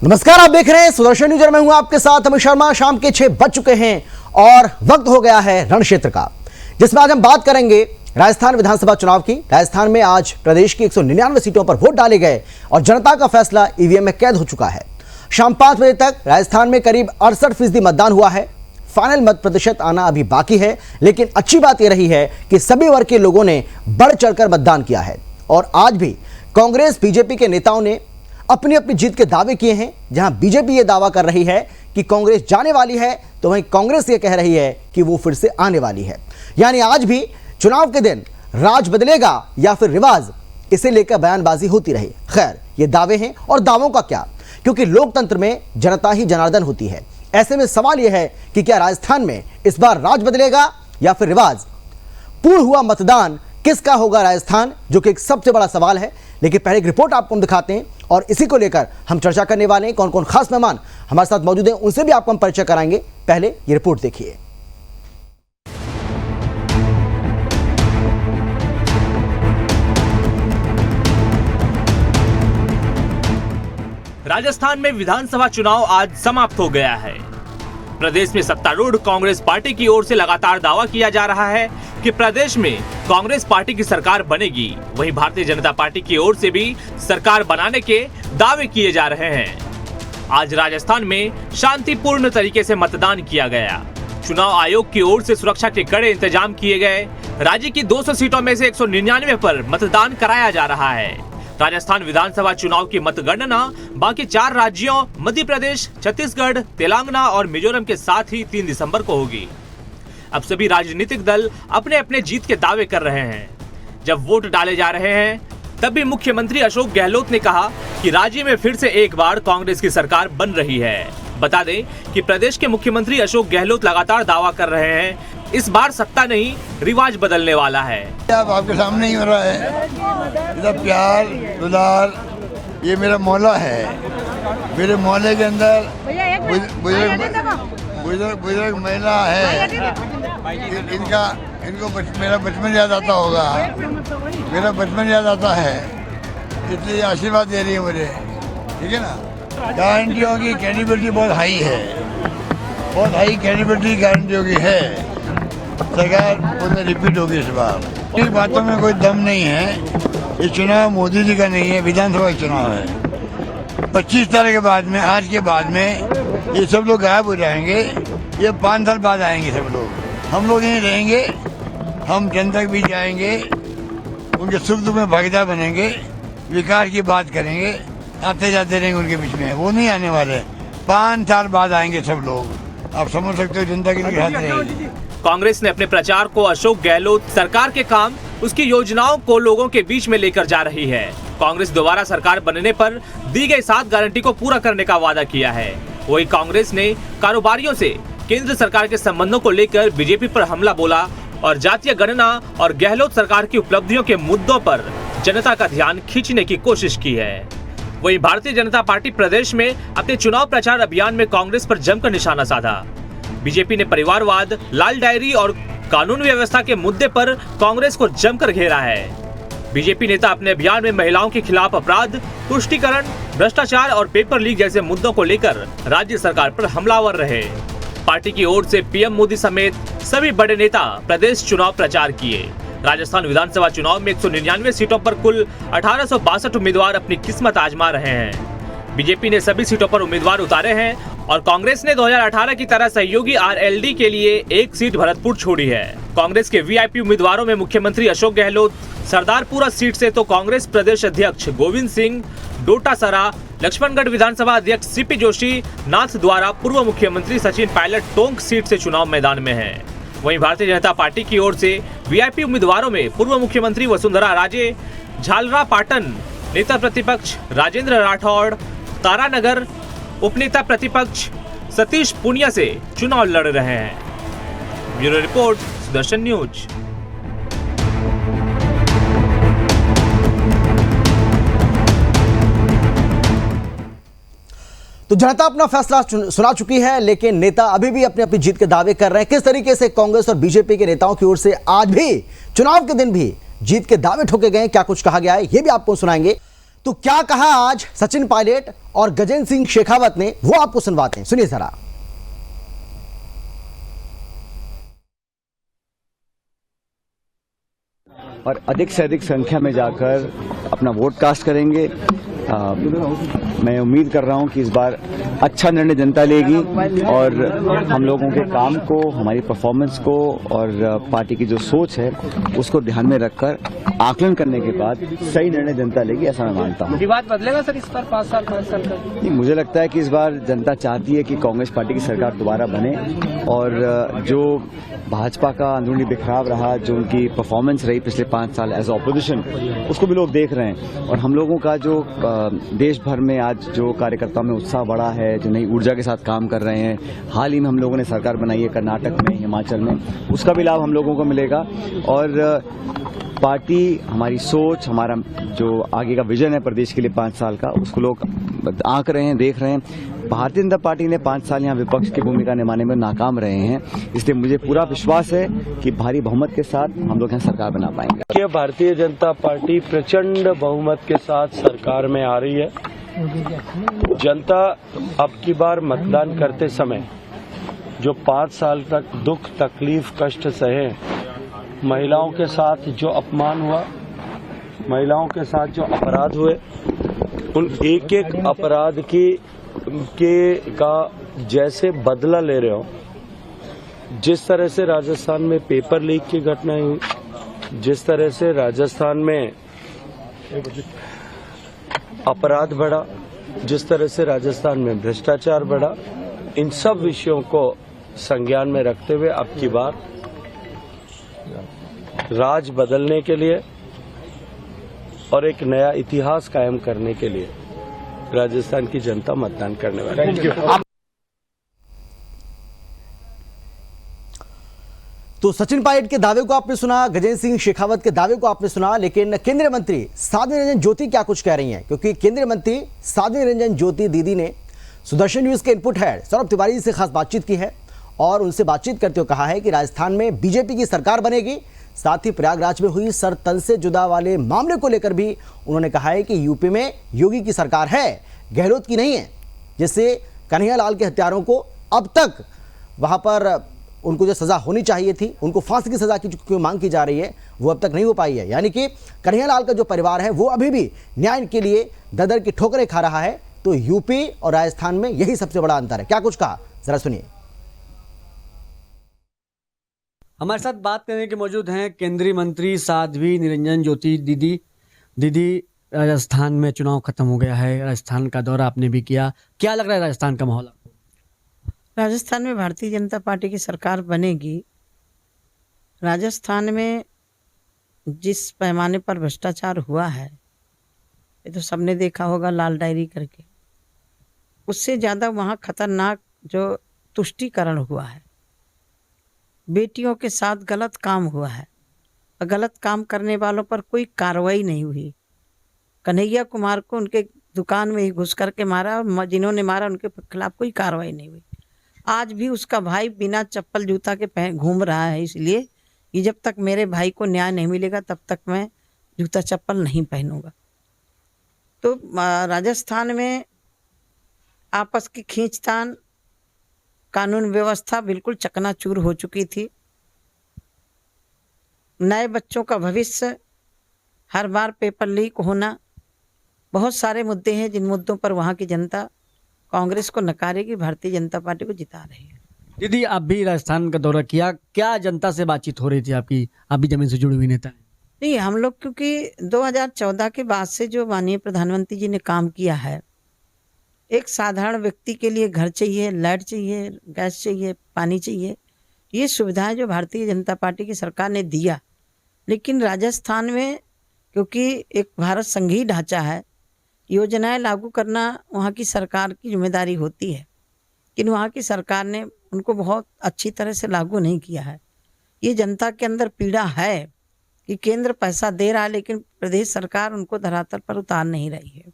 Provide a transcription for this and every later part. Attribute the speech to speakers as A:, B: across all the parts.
A: नमस्कार, आप देख रहे हैं सुदर्शन न्यूज और मैं हूं आपके साथ अमित शर्मा। शाम के 6 बज चुके हैं और वक्त हो गया है रण क्षेत्र का, जिसमें आज हम बात करेंगे राजस्थान विधानसभा चुनाव की। राजस्थान में आज प्रदेश की 199 सीटों पर वोट डाले गए और जनता का फैसला ईवीएम में कैद हो चुका है। शाम 5 बजे तक राजस्थान में करीब 68% मतदान हुआ है। फाइनल मत प्रतिशत आना अभी बाकी है, लेकिन अच्छी बात यह रही है कि सभी वर्ग के लोगों ने बढ़ चढ़कर मतदान किया है और आज भी कांग्रेस बीजेपी के नेताओं ने अपनी अपनी जीत के दावे किए हैं। जहां बीजेपी ये दावा कर रही है कि कांग्रेस जाने वाली है, तो वहीं कांग्रेस ये कह रही है कि वो फिर से आने वाली है। यानी आज भी चुनाव के दिन राज बदलेगा या फिर रिवाज, इसे लेकर बयानबाजी होती रही। खैर, ये दावे हैं और दावों का क्या, क्योंकि लोकतंत्र में जनता ही जनार्दन होती है। ऐसे में सवाल यह है कि क्या राजस्थान में इस बार राज बदलेगा या फिर रिवाज? पूर्ण हुआ मतदान किसका होगा राजस्थान, जो कि एक सबसे बड़ा सवाल है। लेकिन पहले एक रिपोर्ट आपको हम दिखाते हैं और इसी को लेकर हम चर्चा करने वाले हैं। कौन कौन खास मेहमान हमारे साथ मौजूद हैं, उनसे भी आपको हम परिचय कराएंगे। पहले ये रिपोर्ट देखिए।
B: राजस्थान में विधानसभा चुनाव आज समाप्त हो गया है। प्रदेश में सत्तारूढ़ कांग्रेस पार्टी की ओर से लगातार दावा किया जा रहा है कि प्रदेश में कांग्रेस पार्टी की सरकार बनेगी। वहीं भारतीय जनता पार्टी की ओर से भी सरकार बनाने के दावे किए जा रहे हैं। आज राजस्थान में शांतिपूर्ण तरीके से मतदान किया गया। चुनाव आयोग की ओर से सुरक्षा के कड़े इंतजाम किए गए। राज्य की 200 सीटों में से 199 पर मतदान कराया जा रहा है। राजस्थान विधानसभा चुनाव की मतगणना बाकी 4 राज्यों मध्य प्रदेश, छत्तीसगढ़, तेलंगाना और मिजोरम के साथ ही 3 दिसंबर को होगी। अब सभी राजनीतिक दल अपने अपने जीत के दावे कर रहे हैं। जब वोट डाले जा रहे हैं तब भी मुख्यमंत्री अशोक गहलोत ने कहा कि राज्य में फिर से एक बार कांग्रेस की सरकार बन रही है। बता दें कि प्रदेश के मुख्यमंत्री अशोक गहलोत लगातार दावा कर रहे हैं इस बार सत्ता नहीं रिवाज बदलने वाला है।
C: अब आपके सामने ही हो रहा है, इधर प्यार दुलार, ये मेरा मोहल्ला है। मेरे मोहल्ले के अंदर बुजुर्ग महिला है, इनको मेरा बचपन याद आता होगा, मेरा बचपन याद आता है, इसलिए आशीर्वाद दे रही है मुझे। ठीक है ना। गारंटियों की कैपेबिलिटी बहुत हाई है, बहुत हाई कैपेबिलिटी गारंटियों की है। सरकार पुनः रिपीट होगी इस बार। इन बातों में कोई दम नहीं है। ये चुनाव मोदी जी का नहीं है, विधानसभा चुनाव है। 25 तारीख के बाद में, आज के बाद में ये सब लोग गायब हो जाएंगे। ये 5 साल बाद आएंगे सब लोग। हम लोग यहीं रहेंगे, हम जनता के बीच जाएंगे, उनके सुख दुख में भागीदार बनेंगे, विकास की बात करेंगे, आते जाते रहेंगे उनके बीच में। वो नहीं आने वाले, 5 साल बाद आएंगे सब लोग। आप समझ सकते हो जनता की हाथ रहेगी।
B: कांग्रेस ने अपने प्रचार को अशोक गहलोत सरकार के काम, उसकी योजनाओं को लोगों के बीच में लेकर जा रही है। कांग्रेस दोबारा सरकार बनने पर दी गई 7 गारंटी को पूरा करने का वादा किया है। वही कांग्रेस ने कारोबारियों से केंद्र सरकार के संबंधों को लेकर बीजेपी पर हमला बोला और जातीय गणना और गहलोत सरकार की उपलब्धियों के मुद्दों पर जनता का ध्यान खींचने की कोशिश की है। वहीं भारतीय जनता पार्टी प्रदेश में अपने चुनाव प्रचार अभियान में कांग्रेस पर जमकर निशाना साधा। बीजेपी ने परिवारवाद, लाल डायरी और कानून व्यवस्था के मुद्दे पर कांग्रेस को जमकर घेरा है। बीजेपी नेता अपने अभियान में महिलाओं के खिलाफ अपराध, तुष्टीकरण, भ्रष्टाचार और पेपर लीक जैसे मुद्दों को लेकर राज्य सरकार पर हमलावर रहे। पार्टी की ओर से पीएम मोदी समेत सभी बड़े नेता प्रदेश चुनाव प्रचार किए। राजस्थान विधानसभा चुनाव में 199 सीटों पर कुल 1862 उम्मीदवार अपनी किस्मत आजमा रहे हैं। बीजेपी ने सभी सीटों पर उम्मीदवार उतारे हैं और कांग्रेस ने 2018 की तरह सहयोगी आरएलडी के लिए 1 सीट भरतपुर छोड़ी है। कांग्रेस के वीआईपी उम्मीदवारों में मुख्यमंत्री अशोक गहलोत सरदारपुरा सीट से तो कांग्रेस प्रदेश अध्यक्ष गोविंद सिंह डोटासरा, लक्ष्मणगढ़ विधानसभा अध्यक्ष सीपी जोशी, नाथ द्वारा पूर्व मुख्यमंत्री सचिन पायलट टोंक सीट से चुनाव मैदान में है। वहीं भारतीय जनता पार्टी की ओर से वीआईपी उम्मीदवारों में पूर्व मुख्यमंत्री वसुंधरा राजे, झालरा पाटन नेता प्रतिपक्ष राजेंद्र राठौड़, तारानगर उपनेता प्रतिपक्ष सतीश पुनिया से चुनाव लड़ रहे हैं। Bureau report, Sudarshan news.
A: तो जनता अपना फैसला सुना चुकी है, लेकिन नेता अभी भी अपनी अपनी जीत के दावे कर रहे हैं। किस तरीके से कांग्रेस और बीजेपी के नेताओं की ओर से आज भी चुनाव के दिन भी जीत के दावे ठोके गए, क्या कुछ कहा गया है, ये भी आपको सुनाएंगे। तो क्या कहा आज सचिन पायलट और गजेंद्र सिंह शेखावत ने, वो आपको सुनवाते हैं, सुनिए जरा।
D: और अधिक से अधिक संख्या में जाकर अपना वोट कास्ट करेंगे। मैं उम्मीद कर रहा हूं कि इस बार अच्छा निर्णय जनता लेगी और हम लोगों के काम को, हमारी परफॉर्मेंस को और पार्टी की जो सोच है उसको ध्यान में रखकर आकलन करने के बाद सही निर्णय जनता लेगी, ऐसा मैं मानता हूं।
E: विवाद बदलेगा सर इस बार 5 साल का?
D: नहीं, मुझे लगता है कि इस बार जनता चाहती है कि कांग्रेस पार्टी की सरकार दोबारा बने और जो भाजपा का अंदरूनी बिखराव रहा, जो उनकी परफॉर्मेंस रही पिछले 5 साल एज ऑपोजिशन, उसको भी लोग देख रहे हैं। और हम लोगों का जो देश भर में आज जो कार्यकर्ताओं में उत्साह बढ़ा है, जो नई ऊर्जा के साथ काम कर रहे हैं, हाल ही में हम लोगों ने सरकार बनाई है कर्नाटक में, हिमाचल में, उसका भी लाभ हम लोगों को मिलेगा। और पार्टी, हमारी सोच, हमारा जो आगे का विजन है प्रदेश के लिए 5 साल का, उसको लोग आंक रहे हैं, देख रहे हैं। भारतीय जनता पार्टी ने 5 साल यहाँ विपक्ष की भूमिका निभाने में नाकाम रहे हैं, इसलिए मुझे पूरा विश्वास है कि भारी बहुमत के साथ हम लोग यहाँ सरकार बना पाएंगे।
F: भारतीय जनता पार्टी प्रचंड बहुमत के साथ सरकार में आ रही है। जनता अब की बार मतदान करते समय जो 5 साल तक दुख, तकलीफ, कष्ट सहे, महिलाओं के साथ जो अपमान हुआ, महिलाओं के साथ जो अपराध हुए, उन एक एक अपराध का जैसे बदला ले रहे हो। जिस तरह से राजस्थान में पेपर लीक की घटनाएं हुई, जिस तरह से राजस्थान में अपराध बढ़ा, जिस तरह से राजस्थान में भ्रष्टाचार बढ़ा, इन सब विषयों को संज्ञान में रखते हुए अब की बार राज बदलने के लिए और एक नया इतिहास कायम करने के लिए राजस्थान की जनता मतदान करने वाली है।
A: तो सचिन पायलट के दावे को आपने सुना, गजेंद्र सिंह शेखावत के दावे को आपने सुना, लेकिन केंद्रीय मंत्री साध्वी निरंजन ज्योति क्या कुछ कह रही हैं? क्योंकि केंद्रीय मंत्री साध्वी निरंजन ज्योति दीदी ने सुदर्शन न्यूज के इनपुट हेड सौरभ तिवारी से खास बातचीत की है और उनसे बातचीत करते हुए कहा है कि राजस्थान में बीजेपी की सरकार बनेगी। साथ ही प्रयागराज में हुई सर तन से जुदा वाले मामले को लेकर भी उन्होंने कहा है कि यूपी में योगी की सरकार है, गहलोत की नहीं है, जिससे कन्हैयालाल के हत्यारों को अब तक वहां पर उनको जो सजा होनी चाहिए थी, उनको फांसी की सजा की जो मांग की जा रही है, वो अब तक नहीं हो पाई है। यानी कि कन्हैयालाल का जो परिवार है वो अभी भी न्याय के लिए ददर की ठोकरें खा रहा है। तो यूपी और राजस्थान में यही सबसे बड़ा अंतर है। क्या कुछ कहा, जरा सुनिए।
G: हमारे साथ बात करने के मौजूद हैं केंद्रीय मंत्री साध्वी निरंजन ज्योति दीदी। राजस्थान में चुनाव खत्म हो गया है, राजस्थान का दौरा आपने भी किया, क्या लग रहा है राजस्थान का माहौल आपको?
H: राजस्थान में भारतीय जनता पार्टी की सरकार बनेगी। राजस्थान में जिस पैमाने पर भ्रष्टाचार हुआ है, ये तो सबने देखा होगा, लाल डायरी करके, उससे ज़्यादा वहाँ खतरनाक जो तुष्टीकरण हुआ है, बेटियों के साथ गलत काम हुआ है, गलत काम करने वालों पर कोई कार्रवाई नहीं हुई। कन्हैया कुमार को उनके दुकान में ही घुस करके मारा और जिन्होंने मारा उनके खिलाफ कोई कार्रवाई नहीं हुई। आज भी उसका भाई बिना चप्पल जूता के घूम रहा है, इसलिए कि जब तक मेरे भाई को न्याय नहीं मिलेगा तब तक मैं जूता चप्पल नहीं पहनूंगा। तो राजस्थान में आपस की खींचतान, कानून व्यवस्था बिल्कुल चकनाचूर हो चुकी थी। नए बच्चों का भविष्य, हर बार पेपर लीक होना, बहुत सारे मुद्दे हैं जिन मुद्दों पर वहाँ की जनता कांग्रेस को नकारेगी, भारतीय जनता पार्टी को जिता रही है।
G: दीदी, आप भी राजस्थान का दौरा किया, क्या जनता से बातचीत हो रही थी आपकी? आप भी जमीन से जुड़ी हुई नेता हैं।
H: नहीं, हम लोग क्योंकि 2014 के बाद से जो माननीय प्रधानमंत्री जी ने काम किया है, एक साधारण व्यक्ति के लिए घर चाहिए, लाइट चाहिए, गैस चाहिए, पानी चाहिए, ये सुविधाएं जो भारतीय जनता पार्टी की सरकार ने दिया। लेकिन राजस्थान में क्योंकि एक भारत संघीय ढांचा है, योजनाएं लागू करना वहाँ की सरकार की जिम्मेदारी होती है, लेकिन वहाँ की सरकार ने उनको बहुत अच्छी तरह से लागू नहीं किया है। ये जनता के अंदर पीड़ा है कि केंद्र पैसा दे रहा है लेकिन प्रदेश सरकार उनको धरातल पर उतार नहीं रही है।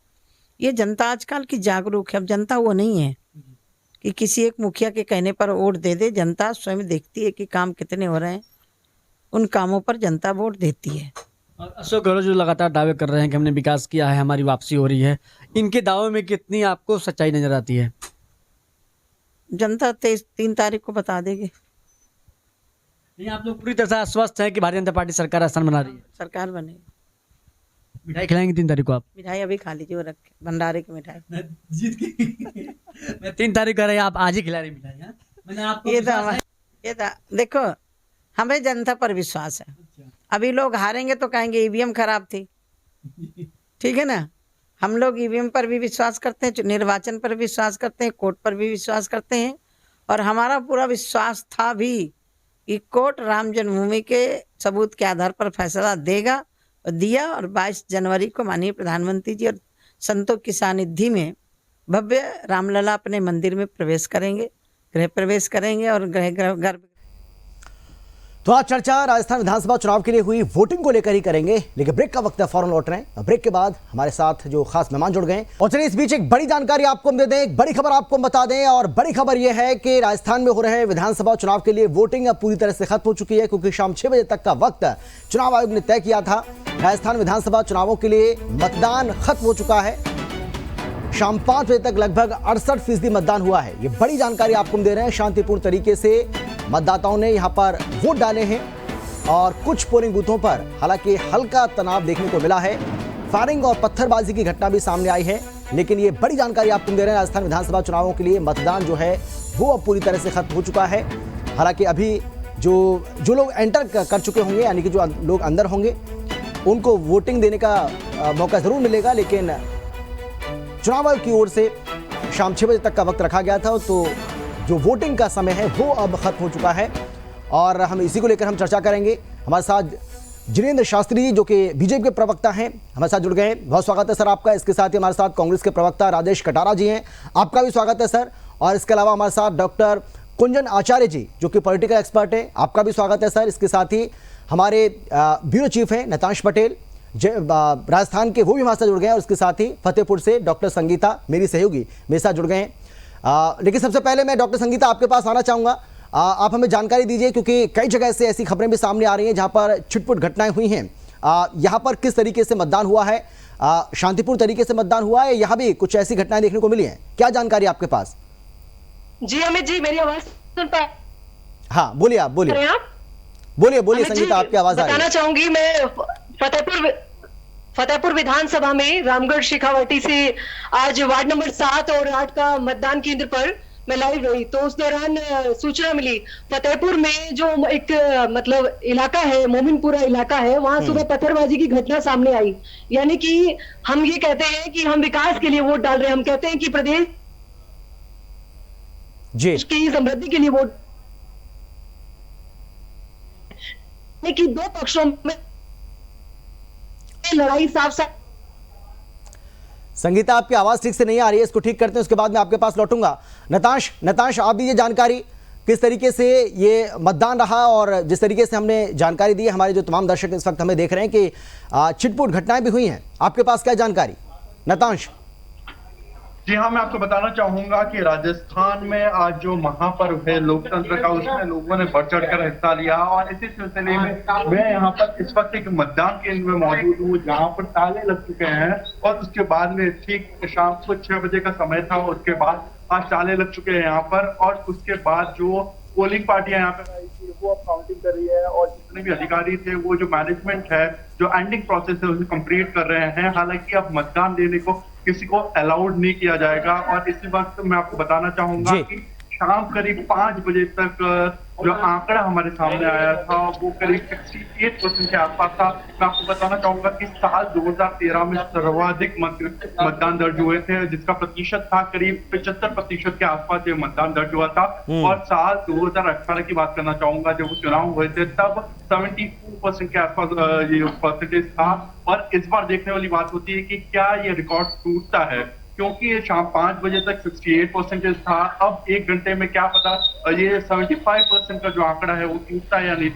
H: ये जनता आजकल की जागरूक है। अब जनता वो नहीं है कि किसी एक मुखिया के कहने पर वोट दे दे। जनता स्वयं देखती है कि काम कितने हो रहे हैं, उन कामों पर जनता वोट देती है।
G: और अशोक गहलोत जो लगातार दावे कर रहे हैं कि हमने विकास किया है, हमारी वापसी हो रही है, इनके दावों में कितनी आपको सच्चाई नजर आती है?
H: जनता 3 तारीख को बता देगी।
G: नहीं, आप लोग पूरी तरह से आश्वस्त हैं कि भारतीय जनता पार्टी सरकार राजस्थान बना रही है?
H: सरकार बनेगी।
G: मिठाई खिलाएंगे 3 तारीख को आप?
H: मिठाई अभी खा लीजिए, वो रख के भंडारे की मिठाई।
G: मैं जीत गई। मैं 3 तारीख कर रही, आप आज ही खिला रही मिठाई? हाँ? मैंने आपको
H: ये तो देखो, हमें जनता पर विश्वास है। अभी लोग हारेंगे तो कहेंगे ईवीएम खराब थी, ठीक है ना। हम लोग ईवीएम पर भी विश्वास करते हैं, निर्वाचन पर भी विश्वास करते हैं, कोर्ट पर भी विश्वास करते हैं। और हमारा पूरा विश्वास था भी कि कोर्ट राम जन्मभूमि के सबूत के आधार पर फैसला देगा, और दिया। और 22 जनवरी को माननीय प्रधानमंत्री जी और संतों की सानिध्य में भव्य रामलला अपने मंदिर में प्रवेश करेंगे, गृह प्रवेश करेंगे। और गर्भ
A: तो आज चर्चा राजस्थान विधानसभा चुनाव के लिए हुई वोटिंग को लेकर ही करेंगे, लेकिन ब्रेक का वक्त है, फौरन लौट रहे हैं। ब्रेक के बाद हमारे साथ जो खास मेहमान जुड़ गए हैं। और चलिए इस बीच एक बड़ी जानकारी आपको हम दे दें, एक बड़ी खबर आपको हम बता दें। और बड़ी खबर यह है कि राजस्थान में हो रहे विधानसभा चुनाव के लिए वोटिंग अब पूरी तरह से खत्म हो चुकी है, क्योंकि शाम 6 बजे तक का वक्त चुनाव आयोग ने तय किया था। राजस्थान विधानसभा चुनावों के लिए मतदान खत्म हो चुका है। शाम 5 बजे तक लगभग 68% मतदान हुआ है। ये बड़ी जानकारी आपको हम दे रहे हैं। शांतिपूर्ण तरीके से मतदाताओं ने यहां पर वोट डाले हैं और कुछ पोलिंग बूथों पर हालांकि हल्का तनाव देखने को मिला है। फायरिंग और पत्थरबाजी की घटना भी सामने आई है, लेकिन ये बड़ी जानकारी आपको दे रहे हैं। राजस्थान विधानसभा चुनावों के लिए मतदान जो है वो अब पूरी तरह से खत्म हो चुका है। हालांकि अभी जो लोग एंटर कर चुके होंगे, यानी कि जो लोग अंदर होंगे, उनको वोटिंग देने का मौका जरूर मिलेगा, लेकिन चुनाव आयोग की ओर से शाम 6 बजे तक का वक्त रखा गया था, तो जो वोटिंग का समय है वो अब खत्म हो चुका है। और हम इसी को लेकर हम चर्चा करेंगे। हमारे साथ जिनेंद्र शास्त्री जी, जो कि बीजेपी के प्रवक्ता हैं, हमारे साथ जुड़ गए हैं। बहुत स्वागत है सर आपका। इसके साथ ही हमारे साथ कांग्रेस के प्रवक्ता राजेश कटारा जी हैं, आपका भी स्वागत है सर। और इसके अलावा हमारे साथ डॉक्टर कुंजन आचार्य जी, जो कि पॉलिटिकल एक्सपर्ट हैं, आपका भी स्वागत है सर। इसके साथ ही हमारे ब्यूरो चीफ हैं नताश पटेल, राजस्थान के, वो भी हमारे साथ जुड़ गए हैं। और इसके साथ ही फतेहपुर से डॉक्टर संगीता, मेरी सहयोगी, मेरे साथ जुड़ गए हैं। लेकिन सबसे पहले मैं डॉक्टर संगीता आपके पास आना चाहूँगा। आप हमें जानकारी दीजिए, क्योंकि कई जगह से ऐसी खबरें भी सामने आ रही हैं जहाँ पर छिटपुट घटनाएं हुई हैं। यहाँ पर किस तरीके से मतदान हुआ है? शांतिपूर्ण तरीके से मतदान हुआ है? यहाँ भी कुछ ऐसी घटनाएं देखने को मिली हैं? क्या जानकारी आपके पास?
I: जी अमित जी, मेरी आवाज सुन पाए?
A: हाँ बोलिए, आप बोलिए, बोलिए संगीता, आपकी आवाज आ रही है।
I: बताना चाहूंगी मैं फतेहपुर विधानसभा में रामगढ़ शेखावाटी से आज वार्ड नंबर 7 और 8 का मतदान केंद्र पर मैं लाइव रही, तो उस दौरान सूचना मिली फतेहपुर में जो एक मतलब इलाका है, मोमिनपुरा इलाका है, वहां सुबह पत्थरबाजी की घटना सामने आई। यानी कि हम ये कहते हैं कि हम विकास के लिए वोट डाल रहे हैं, हम कहते हैं कि प्रदेश की समृद्धि के लिए वोट, कि दो पक्षों में लड़ाई साफ साफ।
A: संगीता, आपकी आवाज ठीक से नहीं आ रही है, इसको ठीक करते हैं, उसके बाद मैं आपके पास लौटूंगा। नताश आप दीजिए जानकारी, किस तरीके से ये मतदान रहा? और जिस तरीके से हमने जानकारी दी है, हमारे जो तमाम दर्शक इस वक्त हमें देख रहे हैं कि छिटपुट घटनाएं भी हुई हैं, आपके पास क्या जानकारी? नताश।
J: जी हाँ, मैं आपको बताना चाहूंगा कि राजस्थान में आज जो महापर्व है लोकतंत्र का, उसमें लोगों ने बढ़ चढ़ कर हिस्सा लिया। और इसी सिलसिले में मैं यहाँ पर इस वक्त एक मतदान केंद्र में मौजूद हूँ, जहाँ पर ताले लग चुके हैं। और उसके बाद में ठीक शाम को 6 बजे का समय था, उसके बाद आज ताले लग चुके हैं यहाँ पर। और उसके बाद जो पोलिंग पार्टियां यहाँ पर आई थी वो अब काउंटिंग कर रही है, और जितने भी अधिकारी थे, वो जो मैनेजमेंट है, जो एंडिंग प्रोसेस है, उसे कंप्लीट कर रहे हैं। हालांकि अब मतदान देने को किसी को अलाउड नहीं किया जाएगा। और इसी वक्त मैं आपको बताना चाहूंगा कि शाम करीब 5 बजे तक जो आंकड़ा हमारे सामने आया था वो करीब 68% के आसपास था। मैं आपको बताना चाहूंगा कि साल 2013 में सर्वाधिक मतदान दर्ज हुए थे, जिसका प्रतिशत था करीब 75% के आसपास ये मतदान दर्ज हुआ था। और साल 2018 की बात करना चाहूंगा, जब वो चुनाव हुए थे, तब 74% के आसपास ये परसेंटेज था। और इस बार देखने वाली बात होती है कि क्या ये रिकॉर्ड टूटता है, क्योंकि ये शाम 5 बजे तक 68% था। अब 1 घंटे में क्या पता ये 75% का जो आंकड़ा है वो टूटता है या नहीं।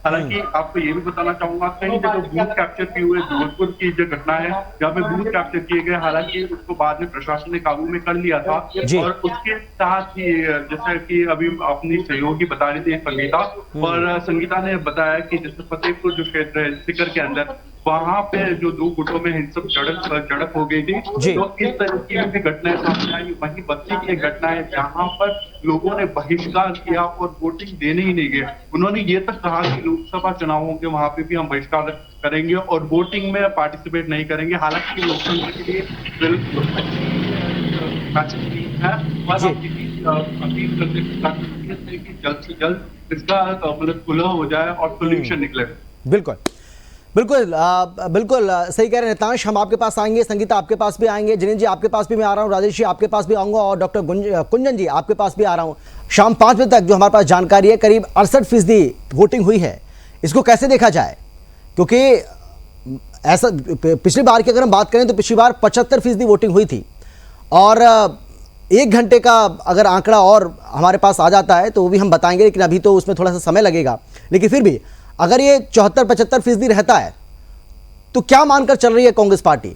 J: हालांकि आपको ये भी बताना चाहूंगा, कई जगह बूथ कैप्चर भी हुए। जोधपुर की जो घटना है जहाँ पे बूथ कैप्चर किए गए, हालांकि उसको बाद में प्रशासन ने काबू में कर लिया था। और उसके साथ ही जैसे कि अभी अपनी सहयोगी बता रही थी संगीता, और संगीता ने बताया कि जैसे फतेहपुर जो क्षेत्र है सिकर के अंदर, वहां पे जो दो गुटों में हिंसक झड़प हो गई थी,
A: जी।
J: तो इस तरीके की भी घटनाएं सामने आई। वहीं बस्ती की एक घटना है जहां पर लोगों ने बहिष्कार किया और वोटिंग देने ही नहीं गए। उन्होंने ये तक कहा कि लोकसभा चुनावों के वहां पे भी हम बहिष्कार करेंगे और वोटिंग में पार्टिसिपेट नहीं करेंगे। हालांकि लोकतंत्र के लिए बिल्कुल है और हम अपील करते हैं कि जल्द से जल्द इसका मतलब खुला हो जाए और सोल्यूशन निकले।
A: बिल्कुल बिल्कुल बिल्कुल सही कह रहे हैं नितांश। हम आपके पास आएंगे, संगीता आपके पास भी आएंगे, जिनेश जी आपके पास भी मैं आ रहा हूँ, राजेश जी आपके पास भी आऊँगा और डॉक्टर कुंजन जी आपके पास भी आ रहा हूँ। शाम 5 बजे तक जो हमारे पास जानकारी है करीब 68% वोटिंग हुई है। इसको कैसे देखा जाए, क्योंकि ऐसा पिछली बार की अगर हम बात करें तो पिछली बार 75% वोटिंग हुई थी और 1 घंटे का अगर आंकड़ा और हमारे पास आ जाता है तो वो भी हम बताएंगे, लेकिन अभी तो उसमें थोड़ा सा समय लगेगा। लेकिन फिर भी अगर ये 74-75% रहता है तो क्या मानकर चल रही है कांग्रेस पार्टी?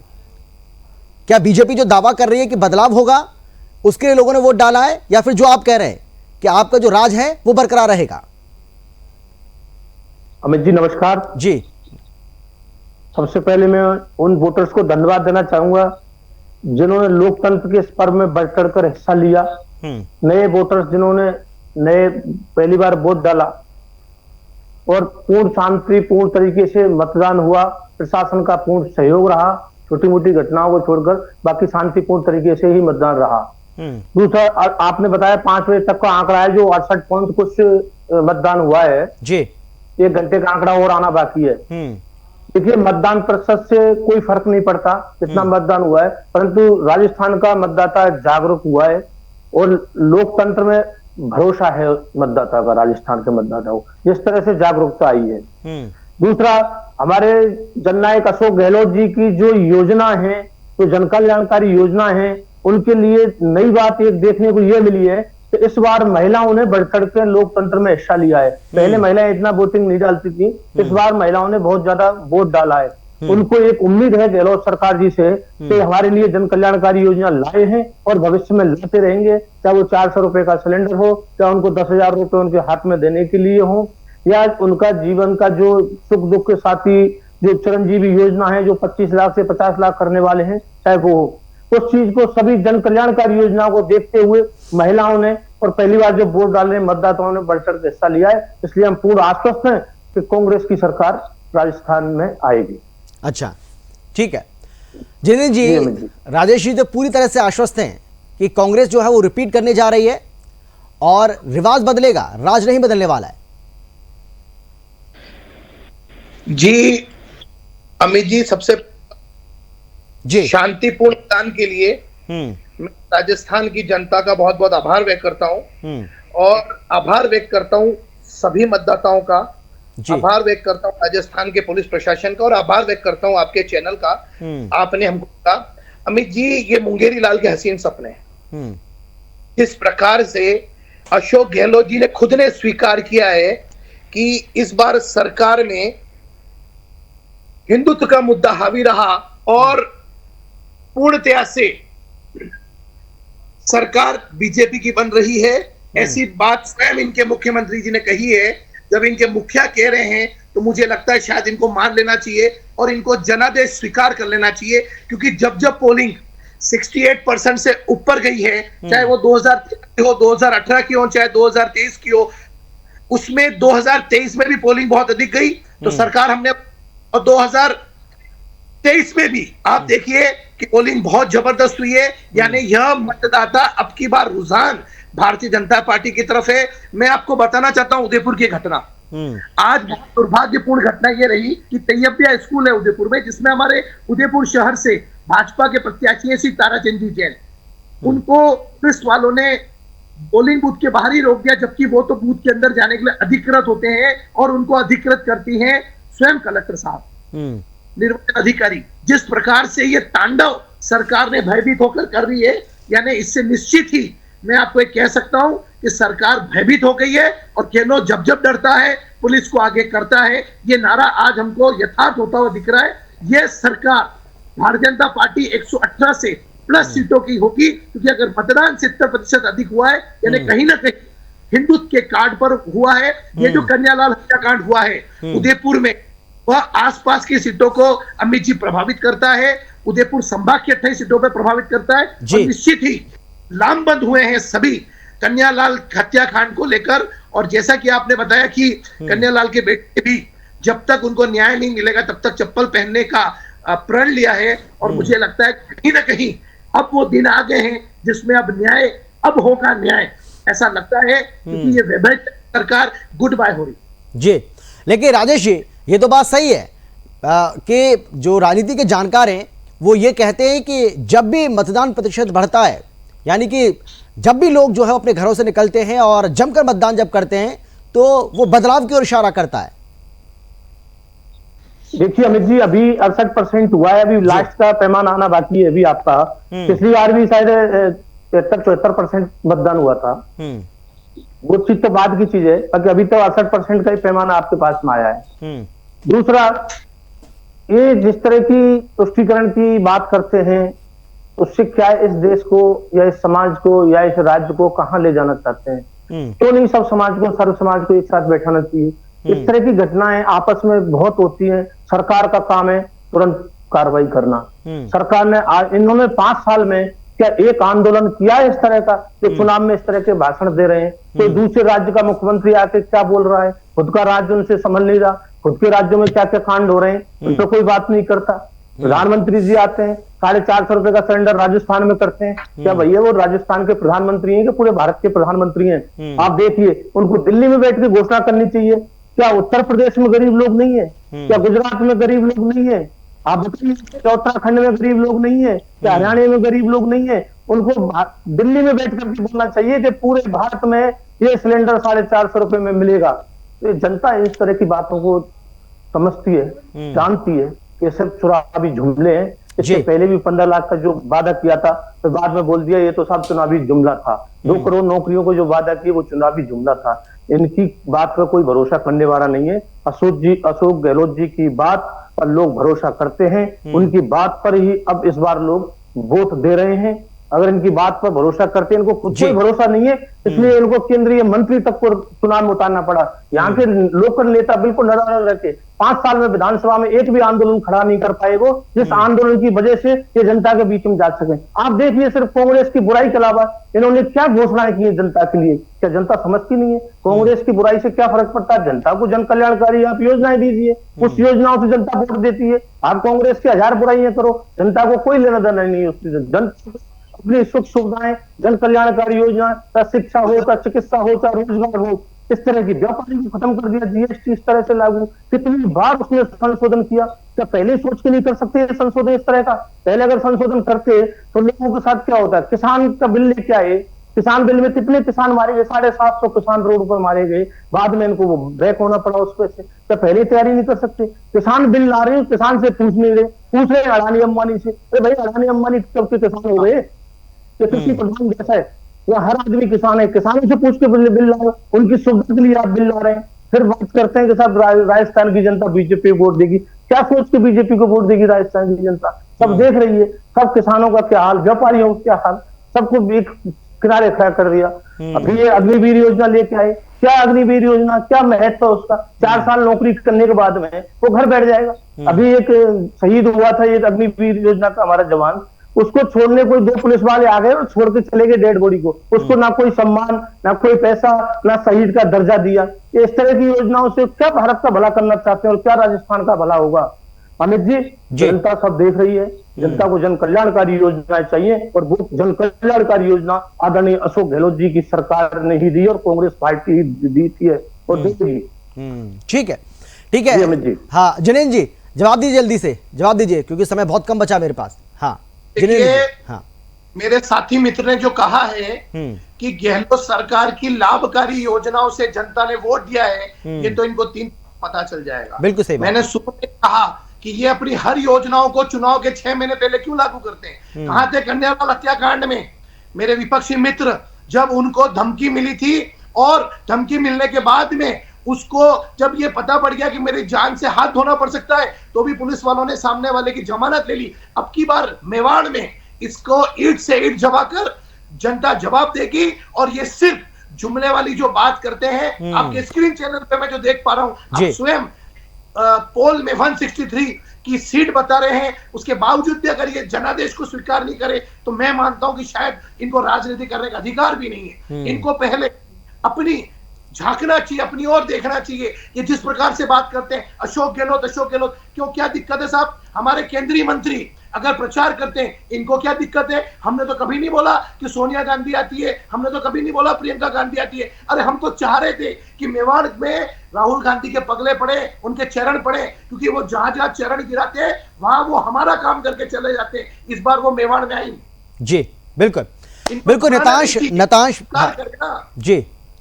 A: क्या बीजेपी जो दावा कर रही है कि बदलाव होगा उसके लिए लोगों ने वोट डाला है, या फिर जो आप कह रहे हैं कि आपका जो राज है वो बरकरार रहेगा?
E: अमित जी नमस्कार
A: जी।
E: सबसे पहले मैं उन वोटर्स को धन्यवाद देना चाहूंगा जिन्होंने लोकतंत्र के इस पर्व में बढ़ चढ़कर हिस्सा लिया। नए वोटर्स जिन्होंने पहली बार वोट डाला और पूर्ण शांतिपूर्ण तरीके से मतदान हुआ, प्रशासन का पूर्ण सहयोग रहा, छोटी मोटी घटनाओं को छोड़कर बाकी शांतिपूर्ण तरीके से ही मतदान रहा। दूसरा आपने बताया 5 बजे तक का आंकड़ा है जो 68 पॉइंट कुछ मतदान हुआ है
A: जी।
E: 1 घंटे का आंकड़ा और आना बाकी है। देखिए मतदान प्रतिशत से कोई फर्क नहीं पड़ता कितना मतदान हुआ है, परंतु राजस्थान का मतदाता जागरूक हुआ है और लोकतंत्र में भरोसा है मतदाता का, राजस्थान के मतदाता को जिस तरह से जागरूकता आई है। दूसरा हमारे जननायक अशोक गहलोत जी की जो योजना है, जो जन कल्याणकारी योजना है, उनके लिए नई बात एक देखने को यह मिली है कि इस बार महिलाओं ने बढ़ चढ़ के लोकतंत्र में हिस्सा लिया है। पहले महिलाएं इतना वोटिंग नहीं डालती थी, इस बार महिलाओं ने बहुत ज्यादा वोट डाला है। उनको एक उम्मीद है गहलोत सरकार जी से कि हमारे लिए जन कल्याणकारी योजना लाए हैं और भविष्य में लाते रहेंगे, चाहे वो 400 रुपए का सिलेंडर हो, चाहे उनको 10,000 रुपए उनके हाथ में देने के लिए हो, या उनका जीवन का जो सुख दुख के साथी जो चिरंजीवी योजना है जो 25 लाख से 50 लाख करने वाले हैं, चाहे वो उस चीज को सभी जन कल्याणकारी योजनाओं को देखते हुए महिलाओं ने और पहली बार जब वोट डालने मतदाताओं ने बढ़ चढ़ के हिस्सा लिया है। इसलिए हम पूर्ण आश्वस्त हैं कि कांग्रेस की सरकार राजस्थान में आएगी।
A: अच्छा ठीक है जिनेश जी, राजेश जी तो पूरी तरह से आश्वस्त हैं कि कांग्रेस जो है वो रिपीट करने जा रही है और रिवाज बदलेगा, राज नहीं बदलने वाला है।
K: जी अमित जी, सबसे
A: जी
K: शांतिपूर्ण मतदान के लिए मैं राजस्थान की जनता का बहुत बहुत आभार व्यक्त करता हूं और आभार व्यक्त करता हूं सभी मतदाताओं का, आभार व्यक्त करता हूं राजस्थान के पुलिस प्रशासन का और आभार व्यक्त करता हूं आपके चैनल का। आपने हमको कहा अमित जी ये मुंगेरी लाल के हसीन सपने जिस प्रकार से अशोक गहलोत जी ने खुद ने स्वीकार किया है कि इस बार सरकार में हिंदुत्व का मुद्दा हावी रहा और पूर्णतया से सरकार बीजेपी की बन रही है। ऐसी बात स्वयं इनके मुख्यमंत्री जी ने कही है। जब इनके मुखिया कह रहे हैं तो मुझे लगता है शायद इनको मान लेना चाहिए और इनको जनादेश स्वीकार कर लेना चाहिए, क्योंकि जब जब पोलिंग 68% से ऊपर गई है, चाहे वो 2013 हो, 2018 की हो, चाहे 2023 की हो, उसमें 2023 में भी पोलिंग बहुत अधिक गई तो सरकार हमने, और 2023 में भी आप देखिए कि पोलिंग बहुत जबरदस्त हुई है। यानी यह मतदाता अब की बार रुझान भारतीय जनता पार्टी की तरफ है। मैं आपको बताना चाहता हूं उदयपुर की घटना। आज बहुत दुर्भाग्यपूर्ण घटना यह रही कि तैयबिया स्कूल है उदयपुर में, जिसमें हमारे उदयपुर शहर से भाजपा के प्रत्याशी श्री ताराचंद जी जैन, उनको पुलिस वालों ने पोलिंग बूथ के बाहर ही रोक दिया, जबकि वो तो बूथ के अंदर जाने के लिए अधिकृत होते हैं और उनको अधिकृत करती हैं स्वयं कलेक्टर साहब, निर्वाचन अधिकारी। जिस प्रकार से ये तांडव सरकार ने भयभीत होकर कर रही है, यानी इससे निश्चित ही मैं आपको एक कह सकता हूं कि सरकार भयभीत हो गई है और गहलोत जब जब डरता है पुलिस को आगे करता है। ये नारा आज हमको यथार्थ होता हुआ दिख रहा है। यह सरकार भारतीय जनता पार्टी 118 से प्लस सीटों की होगी, क्योंकि अगर मतदान 70% अधिक हुआ है यानी कहीं ना कहीं हिंदुत्व के कार्ड पर हुआ है। ये जो कन्यालाल हत्याकांड हुआ है उदयपुर में, वह आसपास की सीटों को अमित जी प्रभावित करता है, उदयपुर संभाग की 28 सीटों पर प्रभावित करता है। और निश्चित ही लामबंद हुए हैं सभी कन्यालाल हत्याकांड को लेकर। और जैसा कि आपने बताया कि कन्यालाल के बेटे भी जब तक उनको न्याय नहीं मिलेगा तब तक चप्पल पहनने का प्रण लिया है। और मुझे लगता है कहीं ना कहीं अब वो दिन आ गए हैं जिसमें अब होगा न्याय, ऐसा लगता है, क्योंकि ये वैभव सरकार गुड बाय हो रही
A: जी। लेकिन राजेश जी, ये तो बात सही है कि जो राजनीति के जानकार हैं वो ये कहते हैं कि जब भी मतदान प्रतिशत बढ़ता है, यानी कि जब भी लोग जो है अपने घरों से निकलते हैं और जमकर मतदान जब करते हैं तो वो बदलाव की ओर इशारा करता है।
E: देखिए अमित जी, अभी 68% हुआ है, अभी लास्ट का पैमाना आना बाकी है अभी आपका। पिछली बार भी शायद 73-74% मतदान हुआ था। वो चीज तो बाद की चीज है, बाकी अभी तो 68% का ही पैमाना आपके पास में आया है। दूसरा, ये जिस तरह की तुष्टीकरण की बात करते हैं उससे क्या इस देश को या इस समाज को या इस राज्य को कहां ले जाना चाहते हैं? क्यों नहीं सब समाज को, सर्व समाज को एक साथ बैठाना चाहिए? इस तरह की घटनाएं आपस में बहुत होती हैं। सरकार का काम है तुरंत कार्रवाई करना। सरकार ने इन्होंने 5 साल में क्या एक आंदोलन किया है इस तरह का जो चुनाव में इस तरह के भाषण दे रहे हैं? कोई दूसरे राज्य का मुख्यमंत्री आके क्या बोल रहा है, खुद का राज्य उनसे संभल नहीं रहा, खुद के राज्यों में क्या क्या कांड हो रहे हैं उन पर कोई बात नहीं करता। प्रधानमंत्री जी आते हैं, 450 रुपए का सिलेंडर राजस्थान में करते हैं। क्या भैया वो राजस्थान के प्रधानमंत्री हैं कि पूरे भारत के प्रधानमंत्री हैं? आप देखिए, उनको दिल्ली में बैठ के घोषणा करनी चाहिए। क्या उत्तर प्रदेश में गरीब लोग नहीं है? क्या गुजरात में गरीब लोग नहीं है? आप बताइए, क्या उत्तराखंड में गरीब लोग नहीं है? क्या हरियाणा में गरीब लोग नहीं है? उनको दिल्ली में बैठ करके बोलना चाहिए कि पूरे भारत में ये सिलेंडर 450 रुपए में मिलेगा। तो जनता इस तरह की बातों को समझती है, जानती है कि सिर्फ चुनावी जुमले हैं। इससे पहले भी 15 लाख का जो वादा किया था तो बाद में बोल दिया ये तो सब चुनावी जुमला था। 2 करोड़ नौकरियों को जो वादा किया वो चुनावी जुमला था। इनकी बात का कोई भरोसा करने वाला नहीं है। अशोक गहलोत जी की बात पर लोग भरोसा करते हैं, उनकी बात पर ही अब इस बार लोग वोट दे रहे हैं। अगर इनकी बात पर भरोसा करते हैं, इनको खुद कोई भरोसा नहीं है, इसलिए इनको केंद्रीय मंत्री तक को चुनाव में उतारना पड़ा। यहाँ के लोकल नेता बिल्कुल नदारद रखे 5 साल में विधानसभा में एक भी आंदोलन खड़ा नहीं कर पाए वो, जिस आंदोलन की वजह से ये जनता के बीच में जा सके। आप देखिए, सिर्फ कांग्रेस की बुराई के अलावा इन्होंने क्या घोषणाएं की है जनता के लिए? क्या जनता समझती नहीं है कांग्रेस की बुराई से क्या फर्क पड़ता है? जनता को जन कल्याणकारी आप योजनाएं दीजिए, उस योजनाओं से जनता वोट देती है। आप कांग्रेस की 1000 बुराइयां करो, जनता को कोई लेना देना नहीं है उससे। अपनी सुख सुविधाएं, जन कल्याणकारी योजना, चाहे शिक्षा हो, चाहे चिकित्सा हो, चाहे रोजगार हो, इस तरह की व्यापारी को खत्म कर दिया। जीएसटी इस तरह से लागू, कितनी बार उसने संशोधन किया? क्या पहले सोच के नहीं कर सकते संशोधन इस तरह का? पहले अगर संशोधन करते तो लोगों के साथ क्या होता? किसान का बिल लेके आए, किसान बिल में कितने किसान मारे गए? 750 किसान रोड पर मारे गए, बाद में इनको बैक होना पड़ा उस पर से। क्या पहले तैयारी नहीं कर सकते? किसान बिल ला रहे हैं, किसान से पूछ नहीं रहे, पूछ रहे अडानी अंबानी से। अरे भाई, अडानी अंबानी कब के किसान हो गए? कृषि प्रधान देश है, वह हर आदमी किसान है, किसानों से पूछ के बिल ला रहे, उनकी सुविधा के लिए आप बिल ला रहे हैं। फिर बात करते हैं कि साहब राजस्थान की जनता बीजेपी को वोट देगी। क्या सोच के बीजेपी को वोट देगी राजस्थान की जनता? सब देख रही है, सब किसानों का क्या हाल, व्यापारियों का क्या हाल, सबको एक किनारे खड़ा कर दिया। अभी ये अग्निवीर योजना लेके आए, क्या अग्निवीर योजना, क्या महत्व है उसका? 4 साल नौकरी करने के बाद में वो घर बैठ जाएगा। अभी एक शहीद हुआ था ये अग्निवीर योजना का हमारा जवान, उसको छोड़ने कोई 2 पुलिस वाले आ गए और छोड़ के चले गए डेड बॉडी को। उसको ना कोई सम्मान, ना कोई पैसा, ना शहीद का दर्जा दिया। इस तरह की योजनाओं से क्या भारत का भला करना चाहते हैं और क्या राजस्थान का भला होगा? अमित जी, जनता सब देख रही है, जनता को जन कल्याणकारी योजनाएं चाहिए और वो जन कल्याणकारी योजना आदरणीय अशोक गहलोत जी की सरकार ने ही दी और कांग्रेस पार्टी ही दी थी और देगी।
A: ठीक है
E: अमित जी।
A: हाँ जिनेंद्र जी, जवाब दीजिए, जल्दी से जवाब दीजिए क्योंकि समय बहुत कम बचा मेरे पास। हाँ
K: हाँ, मेरे साथी मित्र ने जो कहा है कि गहलोत सरकार की लाभकारी योजनाओं से जनता ने वोट दिया है, ये तो इनको 3 पता चल जाएगा।
A: बिल्कुल सही।
K: मैंने शुरू में कहा कि ये अपनी हर योजनाओं को चुनाव के 6 महीने पहले क्यों लागू करते हैं? कहां थे कन्यालाल हत्याकांड में मेरे विपक्षी मित्र? जब उनको धमकी मिली थी और धमकी मिलने के बाद में उसको जब ये पता पड़ गया कि मेरी जान से हाथ धोना पड़ सकता है, तो भी पुलिस वालों ने सामने वाले की जमानत ले ली। अब की बार मेवाड़ में इसको ईंट से ईंट जमाकर जनता जवाब देगी। और ये सिर्फ जुमले वाली जो बात करते हैं, आपके स्क्रीन चैनल पे मैं जो देख पा रहा हूं, आप स्वयं पोल में 163 की सीट बता रहे हैं, उसके बावजूद भी अगर ये जनादेश को स्वीकार नहीं करे तो मैं मानता हूं कि शायद इनको राजनीति करने का अधिकार भी नहीं है। इनको पहले अपनी झांकना चाहिए, अपनी ओर देखना चाहिए। ये जिस प्रकार से बात करते हैं अशोक गहलोत, क्यों क्या दिक्कत है साहब? हमारे केंद्रीय मंत्री अगर प्रचार करते हैं, इनको क्या दिक्कत है? हमने तो कभी नहीं बोला कि सोनिया गांधी आती है, हमने तो कभी नहीं बोला प्रियंका गांधी आती है। अरे हम तो चाह रहे थे कि मेवाड़ में राहुल गांधी के पगले पड़े, उनके चरण पड़े, क्योंकि वो जहां जहां चरण गिराते हैं वहां वो हमारा काम करके चले जाते हैं। इस बार वो मेवाड़ में आई।
A: जी बिल्कुल बिल्कुल नताश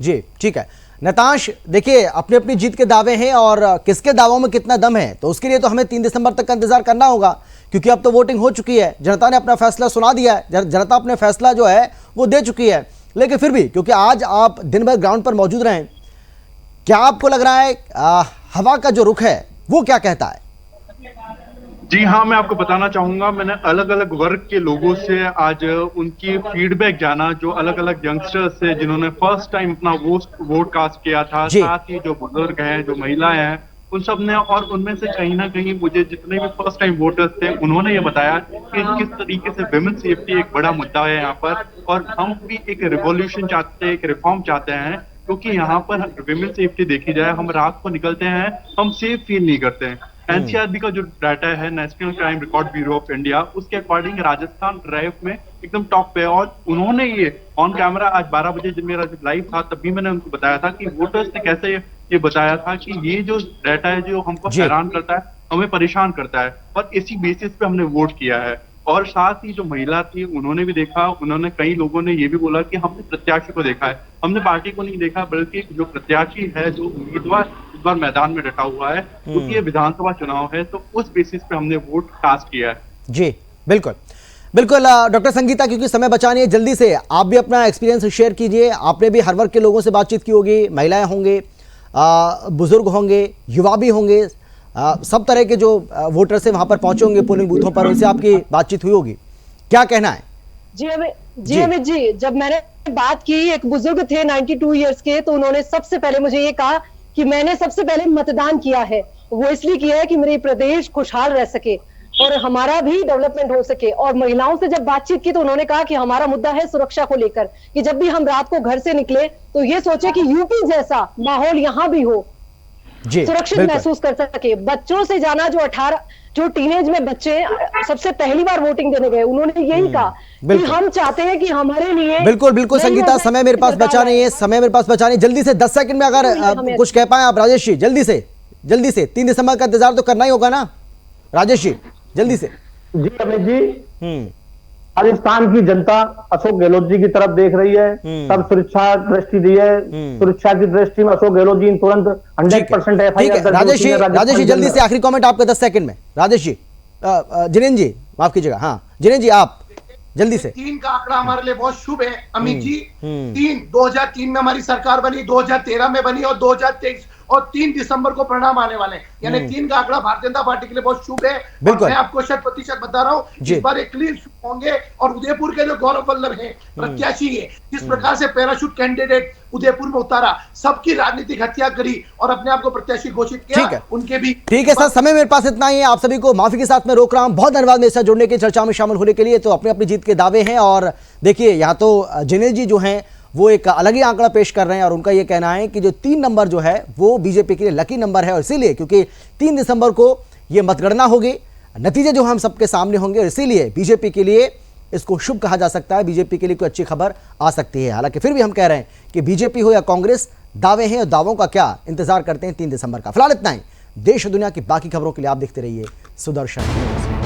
A: जी ठीक है नताश, देखिए अपनी अपनी जीत के दावे हैं और किसके दावों में कितना दम है, तो उसके लिए तो हमें 3 दिसंबर तक का इंतजार करना होगा, क्योंकि अब तो वोटिंग हो चुकी है, जनता ने अपना फैसला सुना दिया है, जनता अपने फैसला जो है वो दे चुकी है। लेकिन फिर भी क्योंकि आज आप दिन भर ग्राउंड पर मौजूद रहे, क्या आपको लग रहा है हवा का जो रुख है वो क्या कहता है?
J: जी हाँ, मैं आपको बताना चाहूंगा, मैंने अलग अलग वर्ग के लोगों से आज उनकी फीडबैक जाना, जो अलग अलग यंगस्टर्स से जिन्होंने फर्स्ट टाइम अपना वोट कास्ट किया था, साथ ही जो बुजुर्ग हैं, जो महिलाएं हैं, उन सब ने, और उनमें से कहीं ना कहीं मुझे जितने भी फर्स्ट टाइम वोटर्स थे उन्होंने ये बताया कि किस तरीके से विमेन सेफ्टी एक बड़ा मुद्दा है यहाँ पर, और हम भी एक रिवॉल्यूशन चाहते हैं, एक रिफॉर्म चाहते हैं, क्योंकि यहाँ पर विमेन सेफ्टी देखी जाए, हम रात को निकलते हैं, हम सेफ फील नहीं करते हैं। एनसीआरबी का जो डाटा है, national crime record bureau of India, उसके अकॉर्डिंग राजस्थान ड्राइव में एकदम टॉप पे, और उन्होंने ये ऑन कैमरा आज 12 बजे जब मेरा लाइव था तब भी मैंने उनको बताया था कि वोटर्स ने कैसे ये बताया था कि ये जो डाटा है जो हमको हैरान करता है, हमें परेशान करता है, और इसी बेसिस पे हमने वोट किया है। और साथ ही जो महिला थी उन्होंने भी देखा, उन्होंने, कई लोगों ने ये भी बोला कि हमने प्रत्याशी को देखा है, हमने पार्टी को नहीं देखा, बल्कि जो प्रत्याशी है, जो उम्मीदवार इस बार मैदान में डटा हुआ है, क्योंकि ये विधानसभा चुनाव है, तो उस बेसिस पे हमने वोट कास्ट किया है। जी
A: बिल्कुल बिल्कुल डॉक्टर संगीता, क्योंकि समय बचानी है, जल्दी से आप भी अपना एक्सपीरियंस शेयर कीजिए। आपने भी हर वर्ग के लोगों से बातचीत की होगी, महिलाएं होंगे, बुजुर्ग होंगे, युवा भी होंगे, सब तरह के जो वोटर से वहां पर पहुंचे होंगे पोलिंग बूथों पर, उनसे आपकी बातचीत हुई होगी, क्या कहना है?
I: अमित जी, जब मैंने बात की, एक बुजुर्ग थे 92 इयर्स के, तो उन्होंने सबसे पहले मुझे ये कहा कि मैंने सबसे पहले मतदान किया है, वो इसलिए किया है कि मेरे प्रदेश खुशहाल रह सके और हमारा भी डेवलपमेंट हो सके। और महिलाओं से जब बातचीत की तो उन्होंने कहा कि हमारा मुद्दा है सुरक्षा को लेकर, कि जब भी हम रात को घर से निकले तो ये सोचे कि यूपी जैसा माहौल यहाँ भी हो, सुरक्षित महसूस कर सके। बच्चों से जाना, जो टीनेज में बच्चे सबसे पहली बार वोटिंग देने गए, उन्होंने यही कहा कि हम चाहते हैं कि हमारे लिए।
A: बिल्कुल संगीता, समय मेरे पास बचा नहीं है, जल्दी से 10 सेकंड में अगर कुछ कह पाए आप राजेश जी, जल्दी से 3 दिसंबर का इंतजार तो करना ही होगा ना राजेश जी, जल्दी से।
E: जी अमित जी, राजस्थान की जनता अशोक गहलोत जी की तरफ देख रही है, सब सुरक्षा दृष्टि दी है, सुरक्षा की दृष्टि में अशोक गहलोत जी तुरंत 100% FIR।
A: राजेश जी जल्दी से आखिरी कमेंट आपका 10 सेकंड में। राजेश जी, जिनेन्द्र जी माफ कीजिएगा, हाँ जिनेन्द्र जी आप जल्दी से।
K: 3 का आंकड़ा हमारे लिए बहुत शुभ है अमित जी। 2003 में हमारी सरकार बनी, 2013 में बनी और 2023 और 3 दिसंबर को परिणाम आने वाले हैं, यानी 3 का आंकड़ा भारतीय जनता पार्टी के लिए बहुत शुभ है। और मैं आपको 100% बता रहा हूँ, इस बार एक क्लीन होंगे। और उदयपुर के जो गौरव वल्लभ है प्रत्याशी है, जिस प्रकार से पैराशूट कैंडिडेट उदयपुर में उतारा, सबकी राजनीतिक हत्या करी और अपने आप को प्रत्याशी घोषित किया, उनके भी।
A: ठीक है सर, समय मेरे पास इतना ही है, आप सभी को माफी के साथ में रोक रहा हूं। बहुत धन्यवाद मेरे साथ जुड़ने के, चर्चा में शामिल होने के लिए। तो अपने अपनी जीत के दावे हैं, और देखिए यहाँ तो जिनेन्द्र जी जो हैं वो एक अलग ही आंकड़ा पेश कर रहे हैं, और उनका ये कहना है कि जो 3 नंबर जो है वो बीजेपी के लिए लकी नंबर है, और इसीलिए क्योंकि 3 दिसंबर को ये मतगणना होगी, नतीजे जो हम सबके सामने होंगे, और इसीलिए बीजेपी के लिए इसको शुभ कहा जा सकता है, बीजेपी के लिए कोई अच्छी खबर आ सकती है। हालांकि फिर भी हम कह रहे हैं कि बीजेपी हो या कांग्रेस, दावे हैं और दावों का क्या इंतजार करते हैं 3 दिसंबर का। फिलहाल इतना ही। देश और दुनिया की बाकी खबरों के लिए आप देखते रहिए सुदर्शन।